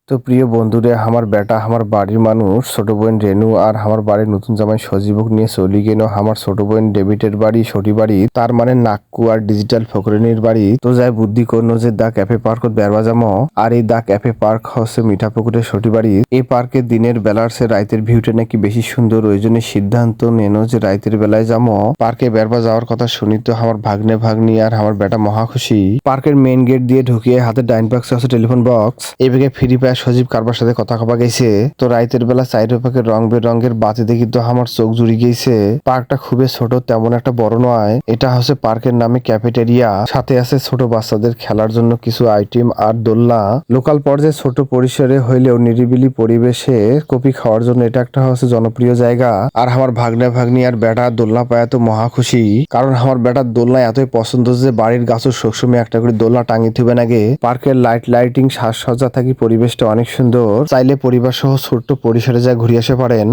তো প্রিয় বন্ধুরে আমার বেটা আমার বাড়ির মানুষ ছোট বোন রেনু আর আমার বাড়ির নতুন জামাই সজীবক নিয়ে চলি গেল আমার ছোট বোন ডেভিডের বাড়ি সটি বাড়ি তার মানে নাক্কু আর ডিজিটাল ফকরনির বাড়ি। তো যাই বুদ্ধি করলো যে দা ক্যাফে পার্ক বেরবা যামো। আর এই দা ক্যাফে পার্ক হচ্ছে মিঠাপুকুরের সটি বাড়ি। এই পার্কে দিনের বেলার সে রাইতের ভিউটা নাকি বেশি সুন্দর, ওই জন্য সিদ্ধান্ত নেনো যে রাইতের বেলায় যাবো। পার্কে বেরবা যাওয়ার কথা শুনি তো আমার ভাগ্নে ভাগ্নি আর আমার বেটা মহা খুশি। পার্কের মেইন গেট দিয়ে ঢুকিয়ে হাতে ডাইন বক্সে আছে টেলিফোন বক্স, এদিকে ফ্রি পায় সজীব কারবার সাথে কথা কবা গেছে। তো রাইতের বেলা চাইর পাকে রং বেরঙের বাতি দেখি তো আমার চোখ জুড়ি গেছে। পার্কটা খুবই ছোট, তেমন একটা বড় নয়। এটা হচ্ছে পার্কের নামে ক্যাফেটেরিয়া, সাথে আছে ছোট বাচ্চাদের খেলার জন্য কিছু আইটেম আর দোলনা। লোকাল পর্যায়ে ছোট পরিসরে হইলেও নিরিবিলি পরিবেশে কফি খাওয়ার জন্য এটা একটা হচ্ছে জনপ্রিয় জায়গা। আর আমার ভাগ্নে ভাগ্নি আর বেটা দোলনা পায় তো মহা খুশি, কারণ আমার বেটার দোলনা এতই পছন্দ যে বাড়ির গাছের সবসময় একটা করে দোলনা টাঙিয়ে থুবে নাগে। পার্কের লাইটিং সাজসজ্জা থাকি পরিবেশটা অনেক সুন্দর, চাইলে পরিবার সহ ছোট্ট পরিসরে যা ঘুরে আসতে পারেন।